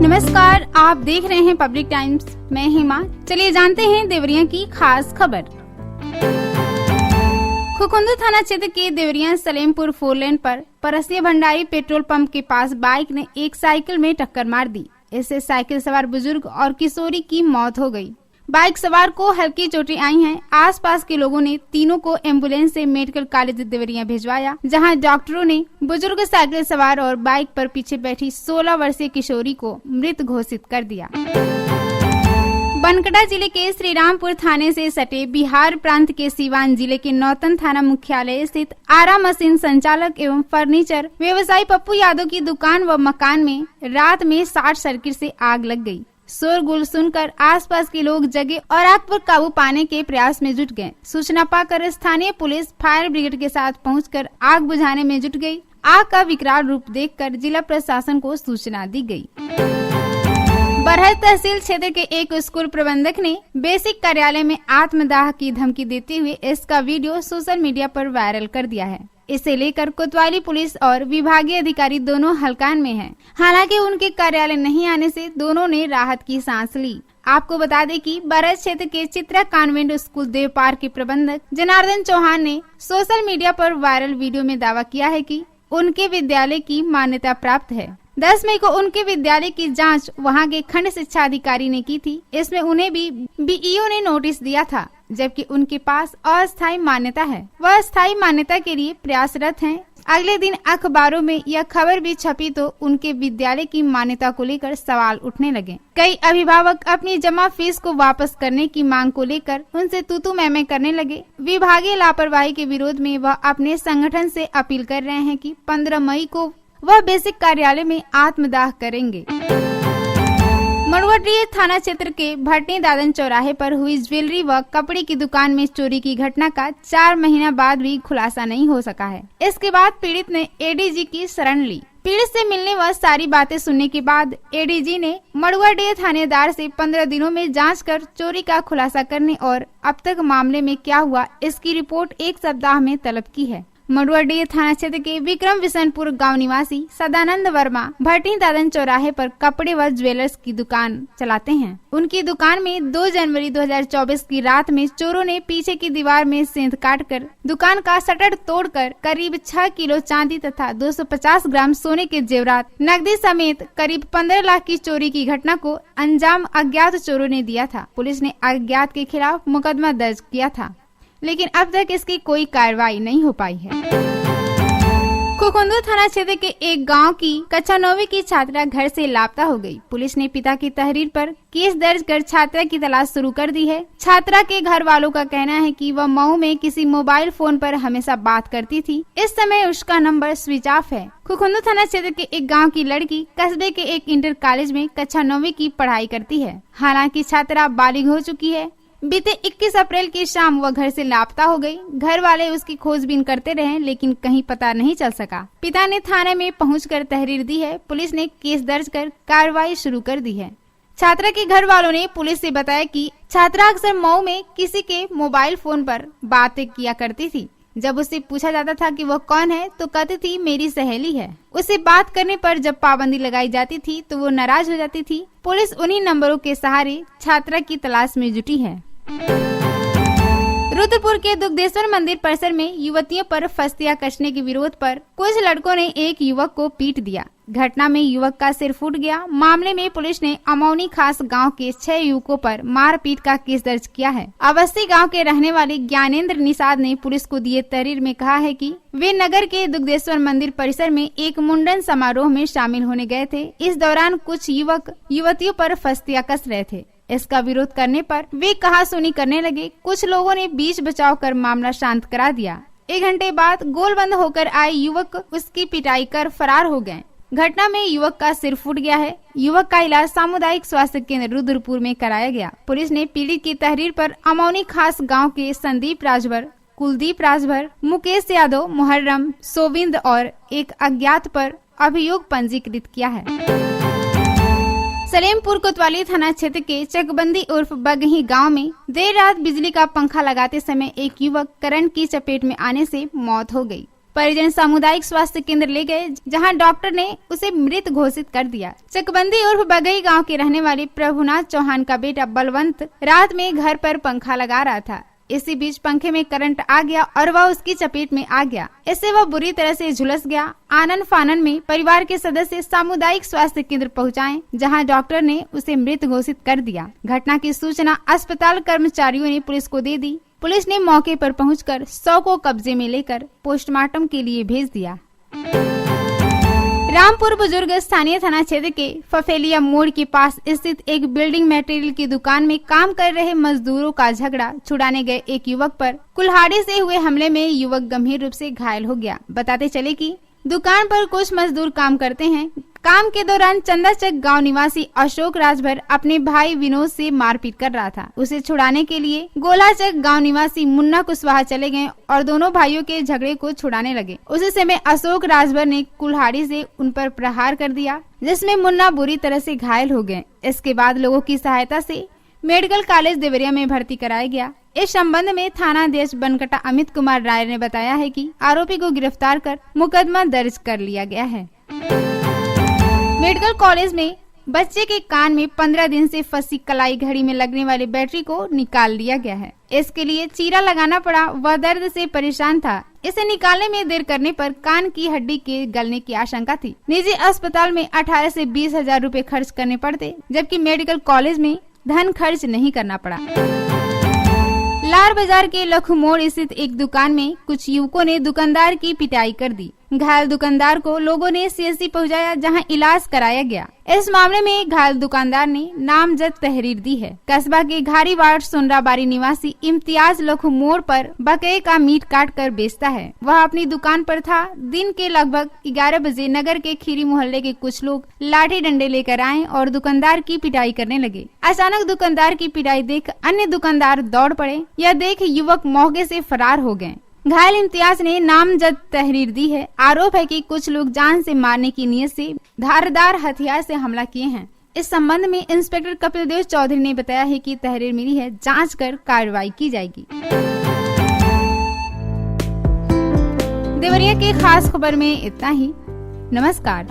नमस्कार, आप देख रहे हैं पब्लिक टाइम्स। मैं हिमा। चलिए जानते हैं देवरिया की खास खबर। खुकुंदू थाना क्षेत्र के देवरिया सलेमपुर 4 लेन पर परसिया भंडारी पेट्रोल पंप के पास बाइक ने एक साइकिल में टक्कर मार दी। इससे साइकिल सवार बुजुर्ग और किशोरी की मौत हो गई। बाइक सवार को हल्की चोटें आई हैं। आसपास के लोगों ने तीनों को एम्बुलेंस से मेडिकल कॉलेज देवरिया भिजवाया, जहां डॉक्टरों ने बुजुर्ग साइकिल सवार और बाइक पर पीछे बैठी 16 वर्षीय किशोरी को मृत घोषित कर दिया। बनकटा जिले के श्रीरामपुर थाने से सटे बिहार प्रांत के सीवान जिले के नौतन थाना मुख्यालय स्थित आरा मशीन संचालक एवं फर्नीचर व्यवसायी पप्पू यादव की दुकान व मकान में रात में शॉर्ट सर्किट से आग लग गई। शोरगुल सुनकर आसपास के लोग जगे और आग पर काबू पाने के प्रयास में जुट गए। सूचना पाकर स्थानीय पुलिस फायर ब्रिगेड के साथ पहुंचकर आग बुझाने में जुट गई। आग का विकराल रूप देखकर जिला प्रशासन को सूचना दी गई। बरहट तहसील क्षेत्र के एक स्कूल प्रबंधक ने बेसिक कार्यालय में आत्मदाह की धमकी देते हुए इसका वीडियो सोशल मीडिया पर वायरल कर दिया है। इसे लेकर कोतवाली पुलिस और विभागीय अधिकारी दोनों हलकान में हैं। हालांकि उनके कार्यालय नहीं आने से दोनों ने राहत की सांस ली। आपको बता दें कि बरहट क्षेत्र के चित्रा कॉन्वेंट स्कूल देवपार के प्रबंधक जनार्दन चौहान ने सोशल मीडिया पर वायरल वीडियो में दावा किया है कि उनके विद्यालय की मान्यता प्राप्त है। 10 मई को उनके विद्यालय की जांच वहां के खंड शिक्षा अधिकारी ने की थी। इसमें उन्हें भी बीईओ ने नोटिस दिया था, जबकि उनके पास अस्थायी मान्यता है। वह स्थायी मान्यता के लिए प्रयासरत हैं। अगले दिन अखबारों में यह खबर भी छपी तो उनके विद्यालय की मान्यता को लेकर सवाल उठने लगे। कई अभिभावक अपनी जमा फीस को वापस करने की मांग को लेकर उनसे तूतू मैमे करने लगे। विभागीय लापरवाही के विरोध में वह अपने संगठन से अपील कर रहे हैं कि 15 मई को वह बेसिक कार्यालय में आत्मदाह करेंगे। मड़ुआडीह थाना क्षेत्र के भटनी दादन चौराहे पर हुई ज्वेलरी व कपड़े की दुकान में चोरी की घटना का 4 महीना बाद भी खुलासा नहीं हो सका है। इसके बाद पीड़ित ने एडीजी की शरण ली। पीड़ित से मिलने व सारी बातें सुनने के बाद एडीजी ने मड़ुआडीह थानेदार से 15 दिनों में जांच कर चोरी का खुलासा करने और अब तक मामले में क्या हुआ इसकी रिपोर्ट 1 सप्ताह में तलब की है। मड़ुआडीह थाना क्षेत्र के विक्रम विशनपुर गांव निवासी सदानंद वर्मा भटनी दादन चौराहे पर कपड़े व ज्वेलर्स की दुकान चलाते हैं। उनकी दुकान में 2 जनवरी 2024 की रात में चोरों ने पीछे की दीवार में सेंध काटकर दुकान का शटर तोड़कर करीब 6 किलो चांदी तथा 250 ग्राम सोने के जेवरात नकदी समेत करीब 15 लाख की चोरी की घटना को अंजाम अज्ञात चोरों ने दिया था। पुलिस ने अज्ञात के खिलाफ मुकदमा दर्ज किया था, लेकिन अब तक इसकी कोई कार्रवाई नहीं हो पाई है। खुकुंदू थाना क्षेत्र के एक गांव की कक्षा 9वीं की छात्रा घर से लापता हो गई। पुलिस ने पिता की तहरीर पर केस दर्ज कर छात्रा की तलाश शुरू कर दी है। छात्रा के घर वालों का कहना है कि वह मऊ में किसी मोबाइल फोन पर हमेशा बात करती थी। इस समय उसका नंबर स्विच ऑफ है। खुकुंदू थाना क्षेत्र के एक गाँव की लड़की कस्बे के एक इंटर कॉलेज में कक्षा 9वीं की पढ़ाई करती है। हालांकि छात्रा बालिग हो चुकी है। बीते 21 अप्रैल की शाम वह घर से लापता हो गई। घर वाले उसकी खोजबीन करते रहे, लेकिन कहीं पता नहीं चल सका। पिता ने थाने में पहुंचकर तहरीर दी है। पुलिस ने केस दर्ज कर कार्रवाई शुरू कर दी है। छात्रा के घर वालों ने पुलिस से बताया कि छात्रा अक्सर मऊ में किसी के मोबाइल फोन पर बातें किया करती थी। जब उससे पूछा जाता था कि वह कौन है तो कहती थी मेरी सहेली है। उससे बात करने पर जब पाबंदी लगाई जाती थी तो वो नाराज हो जाती थी। पुलिस उन्हीं नंबरों के सहारे छात्रा की तलाश में जुटी है। रुद्रपुर के दुग्धेश्वर मंदिर परिसर में युवतियों पर फस्तियां कसने के विरोध पर कुछ लड़कों ने एक युवक को पीट दिया। घटना में युवक का सिर फूट गया। मामले में पुलिस ने अमौनी खास गांव के 6 युवकों पर मारपीट का केस दर्ज किया है। अवस्थी गांव के रहने वाले ज्ञानेंद्र निषाद ने पुलिस को दिए तहरीर में कहा है कि वे नगर के दुग्धेश्वर मंदिर परिसर में एक मुंडन समारोह में शामिल होने गए थे। इस दौरान कुछ युवक युवतियों पर फस्तियां कस रहे थे। इसका विरोध करने पर वे कहासुनी करने लगे। कुछ लोगों ने बीच बचाव कर मामला शांत करा दिया। 1 घंटे बाद गोलबंद होकर आए युवक उसकी पिटाई कर फरार हो गए। घटना में युवक का सिर फूट गया है। युवक का इलाज सामुदायिक स्वास्थ्य केंद्र रुद्रपुर में कराया गया। पुलिस ने पीड़ित की तहरीर पर अमौनी खास गांव के संदीप राजभर, कुलदीप राजभर, मुकेश यादव, मुहर्रम, सोविंद और एक अज्ञात पर अभियोग पंजीकृत किया है। सलेमपुर कोतवाली थाना क्षेत्र के चकबंदी उर्फ बगही गांव में देर रात बिजली का पंखा लगाते समय एक युवक करंट की चपेट में आने से मौत हो गई। परिजन सामुदायिक स्वास्थ्य केंद्र ले गए, जहां डॉक्टर ने उसे मृत घोषित कर दिया। चकबंदी उर्फ बगई गांव के रहने वाले प्रभुनाथ चौहान का बेटा बलवंत रात में घर पर पंखा लगा रहा था। इसी बीच पंखे में करंट आ गया और वह उसकी चपेट में आ गया। इससे वह बुरी तरह से झुलस गया। आनन फानन में परिवार के सदस्य सामुदायिक स्वास्थ्य केंद्र पहुंचाए, जहां डॉक्टर ने उसे मृत घोषित कर दिया। घटना की सूचना अस्पताल कर्मचारियों ने पुलिस को दे दी। पुलिस ने मौके पर पहुंचकर शव को कब्जे में लेकर पोस्टमार्टम के लिए भेज दिया। रामपुर बुजुर्ग स्थानीय थाना क्षेत्र के फफेलिया मोड़ के पास स्थित एक बिल्डिंग मटेरियल की दुकान में काम कर रहे मजदूरों का झगड़ा छुड़ाने गए एक युवक पर कुल्हाड़ी से हुए हमले में युवक गंभीर रूप से घायल हो गया। बताते चले कि दुकान पर कुछ मजदूर काम करते हैं। काम के दौरान चंदाचक गांव निवासी अशोक राजभर अपने भाई विनोद से मारपीट कर रहा था। उसे छुड़ाने के लिए गोलाचक गांव निवासी मुन्ना कुशवाहा चले गए और दोनों भाइयों के झगड़े को छुड़ाने लगे। उसी समय अशोक राजभर ने कुल्हाड़ी से उन पर प्रहार कर दिया, जिसमें मुन्ना बुरी तरह से घायल हो गए। इसके बाद लोगों की सहायता से मेडिकल कॉलेज देवरिया में भर्ती कराया गया। इस संबंध में थाना अध्यक्ष बनकटा अमित कुमार राय ने बताया है कि आरोपी को गिरफ्तार कर मुकदमा दर्ज कर लिया गया है। मेडिकल कॉलेज में बच्चे के कान में 15 दिन से फंसी कलाई घड़ी में लगने वाली बैटरी को निकाल लिया गया है। इसके लिए चीरा लगाना पड़ा। वह दर्द से परेशान था। इसे निकालने में देर करने पर कान की हड्डी के गलने की आशंका थी। निजी अस्पताल में 18 से 20 हजार रूपए खर्च करने पड़ते, जबकि मेडिकल कॉलेज में धन खर्च नहीं करना पड़ा। लार बाजार के लखू मोड़ स्थित एक दुकान में कुछ युवकों ने दुकानदार की पिटाई कर दी। घायल दुकानदार को लोगों ने सीएससी पहुंचाया, जहां इलाज कराया गया। इस मामले में घायल दुकानदार ने नामजद तहरीर दी है। कस्बा के घारी वार्ड सोनराबारी निवासी इम्तियाज लखू मोड़ पर बकरे का मीट काट कर बेचता है। वह अपनी दुकान पर था। दिन के लगभग 11 बजे नगर के खीरी मोहल्ले के कुछ लोग लाठी डंडे लेकर आए और दुकानदार की पिटाई करने लगे। अचानक दुकानदार की पिटाई देख अन्य दुकानदार दौड़ पड़े। यह देख युवक मौके से फरार हो गए। घायल इम्तियाज ने नामजद तहरीर दी है। आरोप है कि कुछ लोग जान से मारने की नीयत से धारदार हथियार से हमला किए हैं। इस संबंध में इंस्पेक्टर कपिल देव चौधरी ने बताया है कि तहरीर मिली है, जांच कर कार्रवाई की जाएगी। देवरिया के खास खबर में इतना ही। नमस्कार।